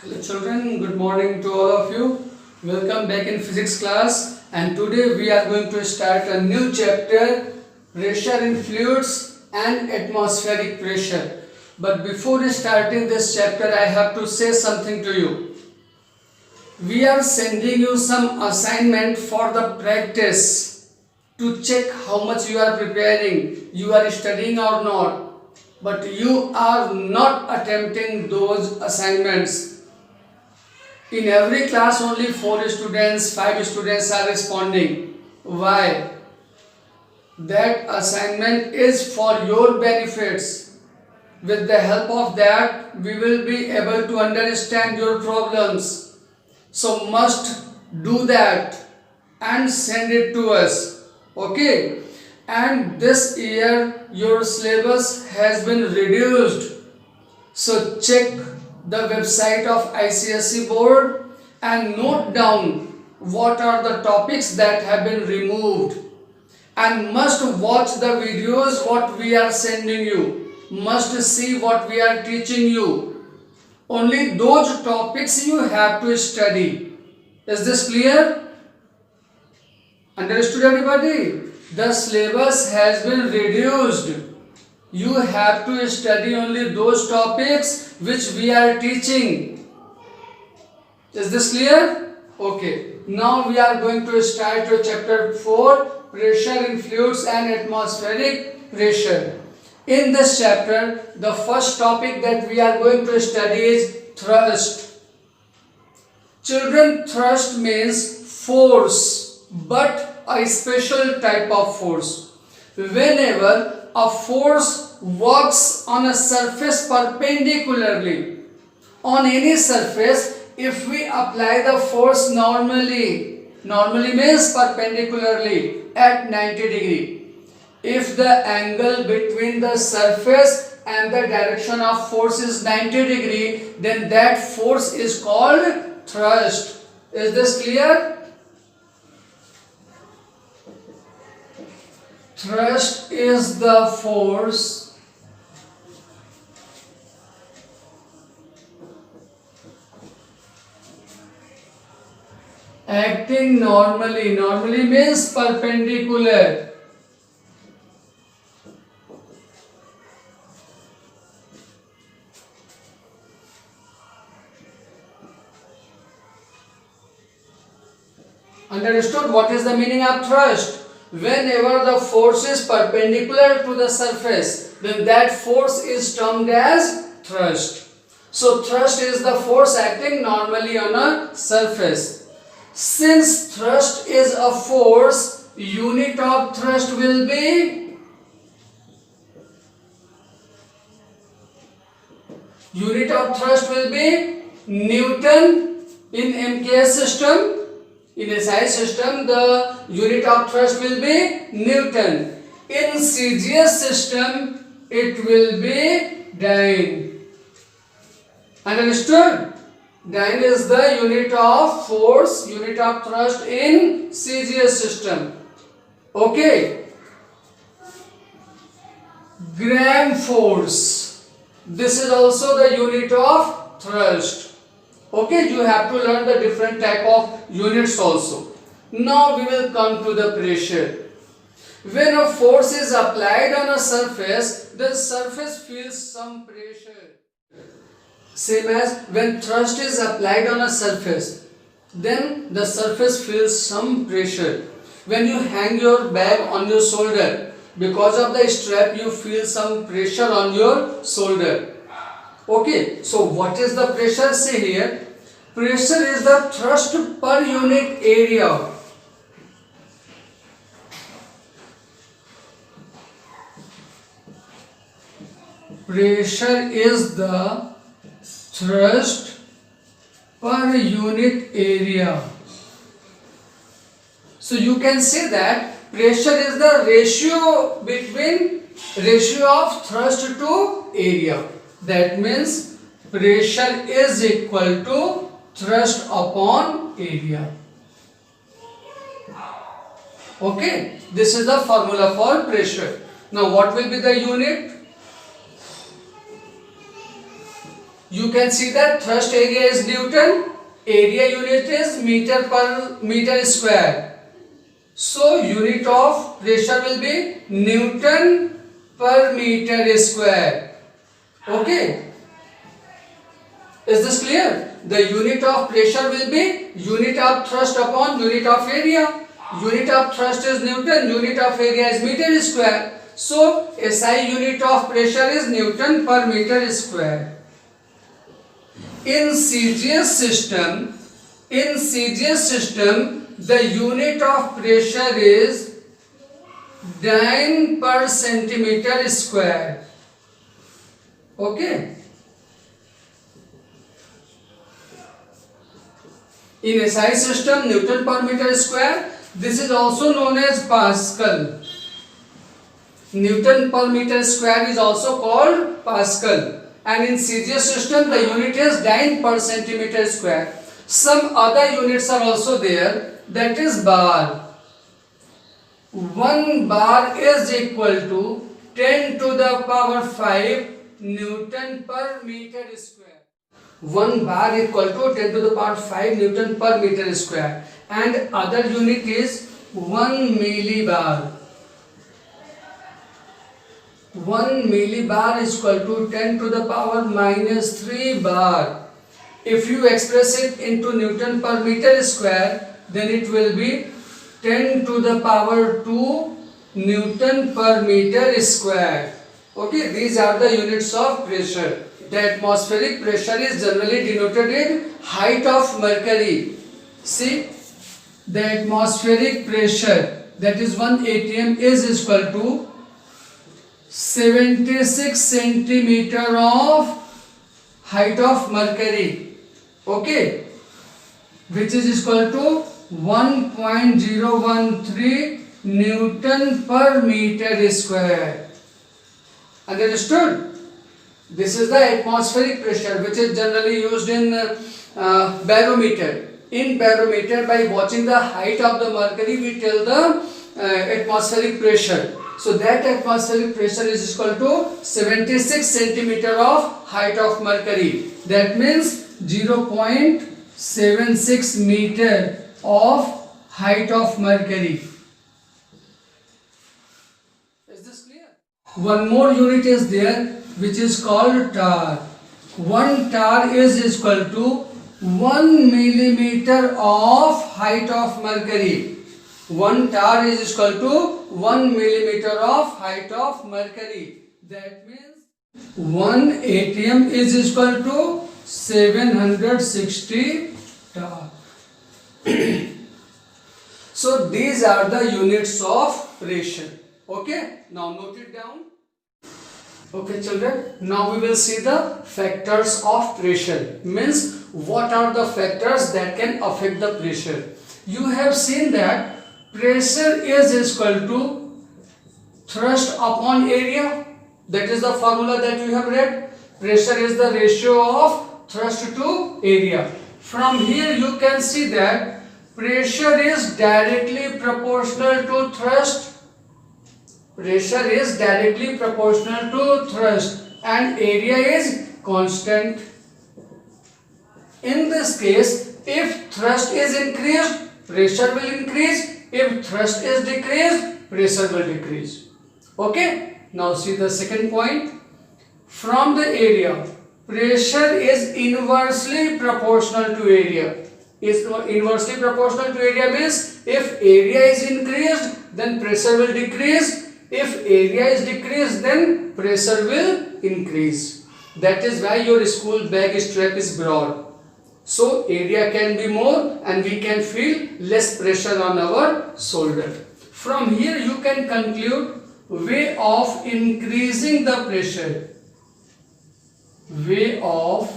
Hello children, good morning to all of you. Welcome back in physics class, and today we are going to start a new chapter, pressure in fluids and atmospheric pressure. But before starting this chapter, I have to say something to you. We are sending you some assignment for the practice to check how much you are preparing, you are studying or not. But you are not attempting those assignments. In every class only 4 students, 5 students are responding. Why? That assignment is for your benefits. With the help of that, we will be able to understand your problems. So must do that and send it to us. Okay? And this year your syllabus has been reduced. So check the website of ICSE board and note down what are the topics that have been removed, and must watch the videos what we are sending you, must see what we are teaching you. Only those topics you have to study. Is this clear? Understood everybody? The syllabus has been reduced. You have to study only those topics which we are teaching. Is this clear? Okay. Now we are going to start your chapter 4, pressure in fluids and atmospheric pressure. In this chapter, the first topic that we are going to study is thrust. Children, thrust means force, but a special type of force. Whenever a force works on a surface perpendicularly, on any surface, if we apply the force normally means perpendicularly at 90 degree. If the angle between the surface and the direction of force is 90 degree, then that force is called thrust. Is this clear? Thrust is the force acting normally. Normally means perpendicular. Understood? What is the meaning of thrust? Whenever the force is perpendicular to the surface, then that force is termed as thrust. So thrust is the force acting normally on a surface. Since thrust is a force, unit of thrust will be Newton in MKS system. In a SI system, the unit of thrust will be Newton. In CGS system, it will be Dyne. Understood? Dyne is the unit of force, unit of thrust in CGS system. Okay. Gram force. This is also the unit of thrust. Okay, you have to learn the different type of units also. Now we will come to the pressure. When a force is applied on a surface, the surface feels some pressure. Same as when thrust is applied on a surface, then the surface feels some pressure. When you hang your bag on your shoulder, because of the strap you feel some pressure on your shoulder. Okay, so what is the pressure? See here, pressure is the thrust per unit area. Pressure is the thrust per unit area. So you can say that pressure is the ratio of thrust to area. That means pressure is equal to thrust upon area. Okay, this is the formula for pressure. Now what will be the unit? You can see that thrust area is Newton, area unit is meter per meter square. So unit of pressure will be Newton per meter square. Okay. Is this clear? The unit of pressure will be unit of thrust upon unit of area. Unit of thrust is Newton, unit of area is meter square. So SI unit of pressure is Newton per meter square. In CGS system, the unit of pressure is dyne per centimeter square. Okay. In SI system, Newton per meter square. This is also known as Pascal. Newton per meter square is also called Pascal. And in CGS system, the unit is dyne per centimeter square. Some other units are also there, that is bar. 1 bar is equal to 10 to the power 5 Newton per meter square. 1 bar equal to 10 to the power 5 Newton per meter square. And other unit is 1 millibar. 1 millibar is equal to 10 to the power minus 3 bar. If you express it into Newton per meter square, then it will be 10 to the power 2 Newton per meter square. Okay, these are the units of pressure. The atmospheric pressure is generally denoted in height of mercury. See, the atmospheric pressure, that is 1 atm, is equal to 76 centimeter of height of mercury. Okay, which is equal to 1.013 Newton per meter square. Understood? This is the atmospheric pressure, which is generally used in barometer. In barometer, by watching the height of the mercury, we tell the atmospheric pressure. So that atmospheric pressure is equal to 76 centimeter of height of mercury. That means 0.76 meter of height of mercury. Is this clear? One more unit is there, which is called tar. 1 tar is equal to 1 millimeter of height of mercury. 1 tar is equal to 1 millimeter of height of mercury. That means 1 atm is equal to 760 tar. So these are the units of pressure. Okay, now note it down. Okay children, now we will see the factors of pressure. Means what are the factors that can affect the pressure. You have seen that pressure is equal to thrust upon area. That is the formula that you have read. Pressure is the ratio of thrust to area. From here you can see that pressure is directly proportional to thrust. Pressure is directly proportional to thrust and area is constant. In this case, if thrust is increased, pressure will increase. If thrust is decreased, pressure will decrease. Okay, now see the second point. From the area, pressure is inversely proportional to area. Is inversely proportional to area means if area is increased, then pressure will decrease. If area is decreased, then pressure will increase. That is why your school bag strap is broad. So area can be more and we can feel less pressure on our shoulder. From here you can conclude way of increasing the pressure. Way of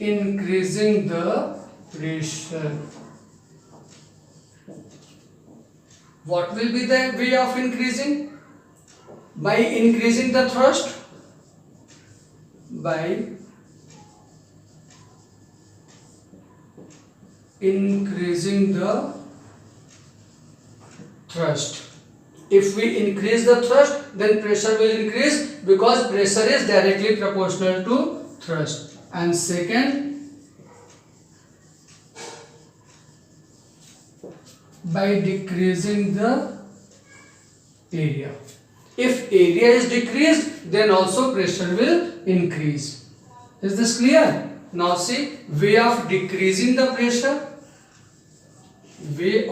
increasing the pressure. What will be the way of increasing? By increasing the thrust. By increasing the thrust. If we increase the thrust, then pressure will increase because pressure is directly proportional to thrust. And second, by decreasing the area. If area is decreased, then also pressure will increase. Is this clear? Now see, way of decreasing the pressure. Way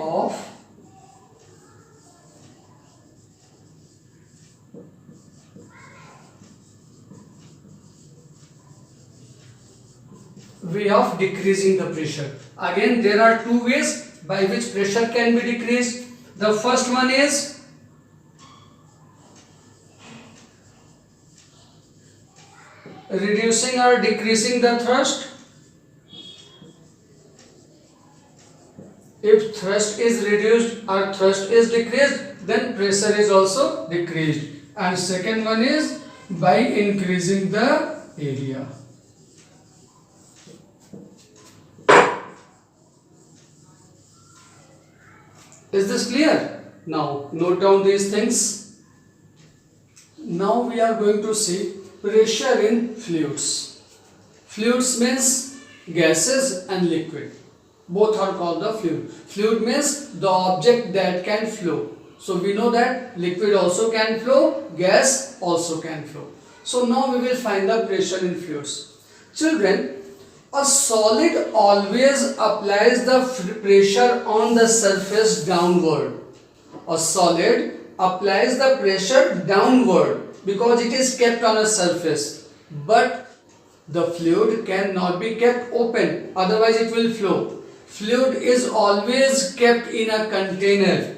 of decreasing the pressure. Again, there are two ways by which pressure can be decreased. The first one is reducing or decreasing the thrust. If thrust is reduced or thrust is decreased, then pressure is also decreased. And second one is by increasing the area. Is this clear? Now note down these things. Now we are going to see pressure in fluids. Fluids means gases and liquid. Both are called the fluid. Fluid means the object that can flow. So we know that liquid also can flow, gas also can flow. So now we will find the pressure in fluids. Children, a solid always applies the pressure on the surface downward. A solid applies the pressure downward because it is kept on a surface. But the fluid cannot be kept open, otherwise it will flow. Fluid is always kept in a container.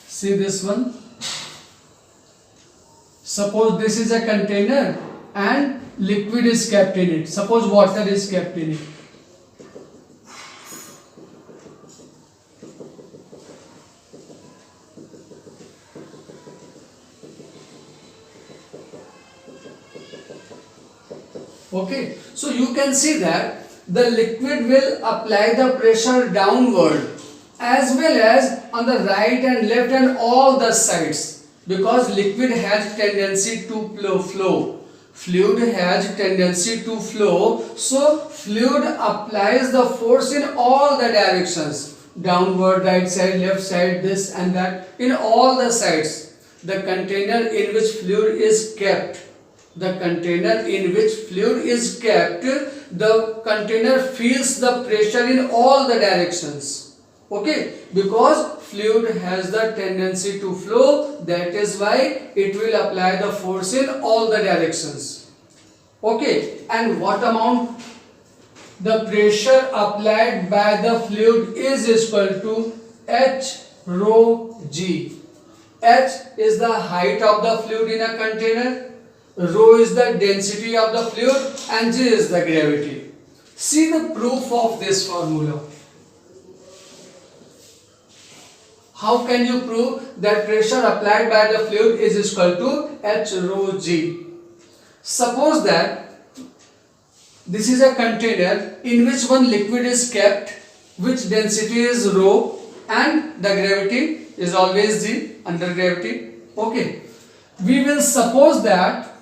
See this one. Suppose this is a container and liquid is kept in it. Suppose water is kept in it. Okay, so you can see that the liquid will apply the pressure downward as well as on the right and left and all the sides, because liquid has tendency to flow. Fluid has tendency to flow, so fluid applies the force in all the directions, downward, right side, left side, this and that, in all the sides. The container in which fluid is kept, the container feels the pressure in all the directions. Okay, because fluid has the tendency to flow, that is why it will apply the force in all the directions. Okay, and what amount? The pressure applied by the fluid is equal to H rho G. H is the height of the fluid in a container, rho is the density of the fluid, and G is the gravity. See the proof of this formula. How can you prove that pressure applied by the fluid is equal to H rho G? Suppose that this is a container in which one liquid is kept, which density is rho and the gravity is always G under gravity. Okay, we will suppose that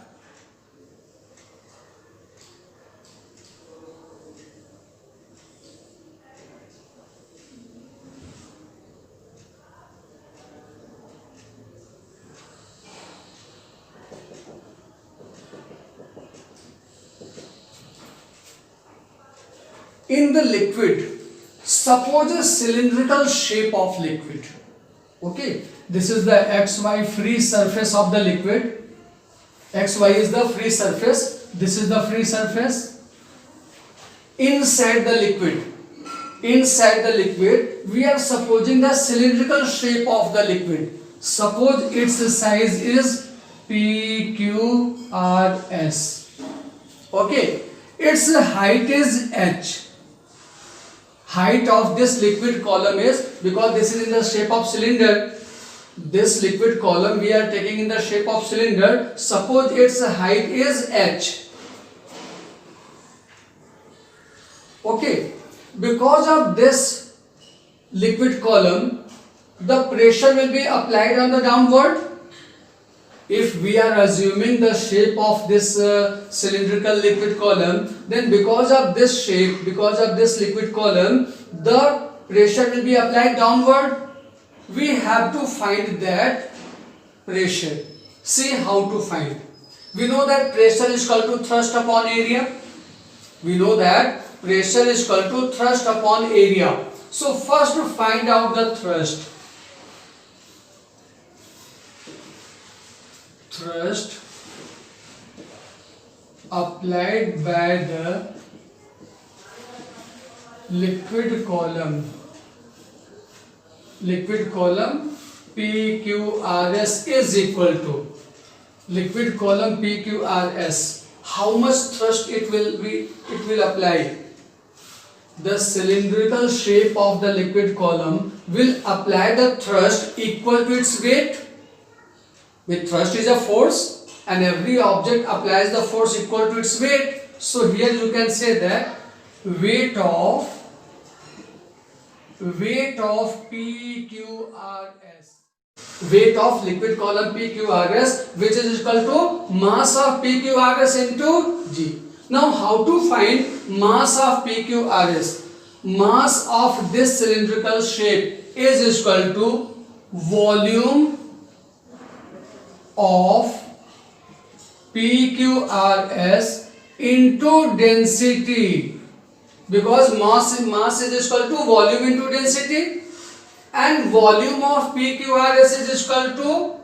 in the liquid, suppose a cylindrical shape of liquid. Okay, this is the XY free surface of the liquid. XY is the free surface, this is the free surface. Inside the liquid, we are supposing the cylindrical shape of the liquid. Suppose its size is PQRS. Okay, its height is H. Height of this liquid column is, because this is in the shape of cylinder, this liquid column we are taking in the shape of cylinder, suppose its height is H. Okay, because of this liquid column, the pressure will be applied on the downward. If we are assuming the shape of this cylindrical liquid column, then because of this shape, because of this liquid column, the pressure will be applied downward. We have to find that pressure. See how to find. We know that pressure is equal to thrust upon area. We know that pressure is equal to thrust upon area. So first to find out the thrust. Thrust applied by the liquid column PQRS is equal to liquid column PQRS. How much thrust it will apply? The cylindrical shape of the liquid column will apply the thrust equal to its weight. With thrust is a force and every object applies the force equal to its weight. So here you can say that weight of PQRS, weight of liquid column PQRS, which is equal to mass of PQRS into G. Now how to find mass of PQRS? Mass of this cylindrical shape is equal to volume of PQRS into density, because mass is equal to volume into density, and volume of PQRS is equal to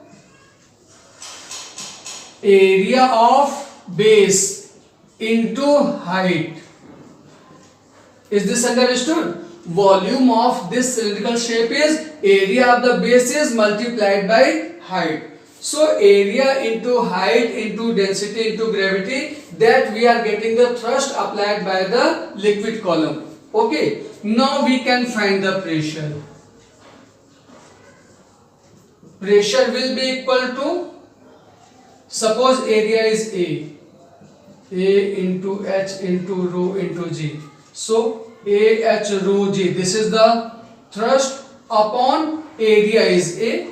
area of base into height. Is this understood? Volume of this cylindrical shape is area of the base is multiplied by height. So area into height into density into gravity, that we are getting the thrust applied by the liquid column. Okay, now we can find the pressure. Pressure will be equal to, suppose area is A into H into rho into G. So AH rho G, this is the thrust upon area is A,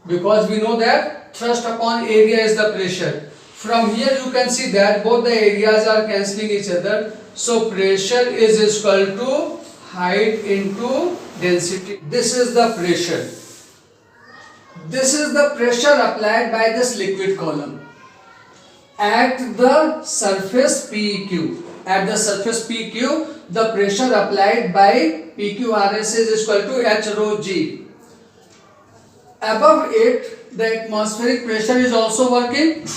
because we know that thrust upon area is the pressure. From here you can see that both the areas are cancelling each other. So pressure is equal to height into density. This is the pressure. This is the pressure applied by this liquid column at the surface PQ. At the surface PQ, the pressure applied by PQRS is equal to H rho G. Above it, the atmospheric pressure is also working.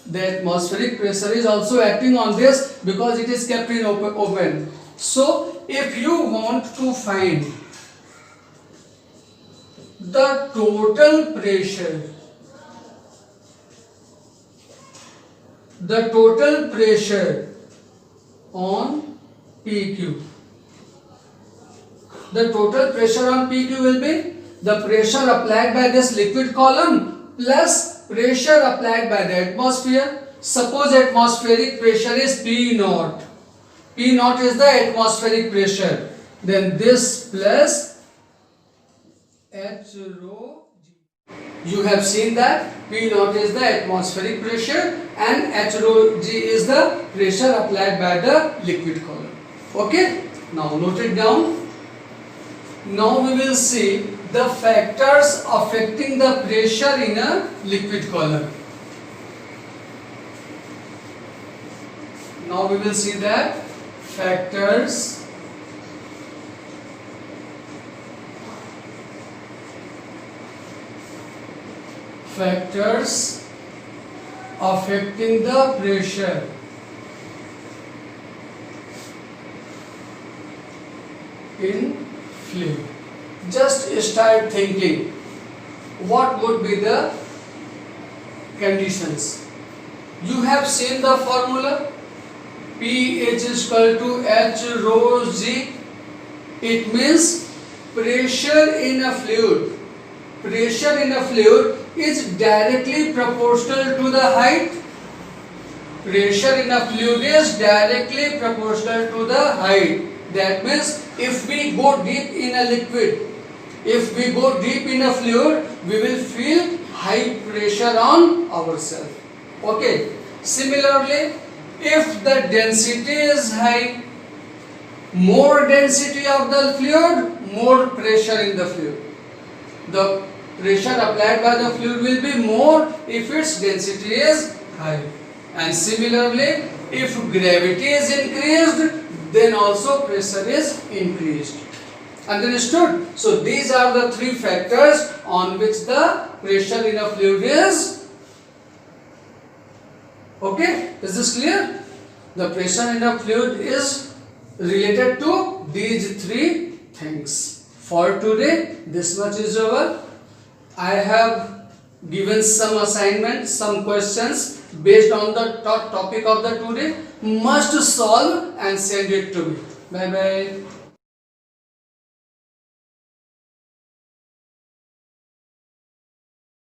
The atmospheric pressure is also acting on this because it is kept in open. So if you want to find the total pressure on PQ, the total pressure on PQ will be the pressure applied by this liquid column plus pressure applied by the atmosphere. Suppose atmospheric pressure is P naught. P naught is the atmospheric pressure. Then this plus H rho G. You have seen that P naught is the atmospheric pressure and H rho G is the pressure applied by the liquid column. Okay? Now note it down. Now we will see the factors affecting the pressure in a liquid column. Now we will see that factors affecting the pressure in fluid. Just start thinking what would be the conditions. You have seen the formula pH is equal to H rho G. It means pressure in a fluid is directly proportional to the height. Pressure in a fluid is directly proportional to the height. That means if we go deep in a liquid, If we go deep in a fluid, we will feel high pressure on ourselves. Okay. Similarly, if the density is high, more density of the fluid, more pressure in the fluid. The pressure applied by the fluid will be more if its density is high. And similarly, if gravity is increased, then also pressure is increased. Understood? So these are the three factors on which the pressure in a fluid is. Okay, is this clear? The pressure in a fluid is related to these three things. For today, this much is over. I have given some assignments, some questions based on the topic of the today. Must solve and send it to me. Bye bye.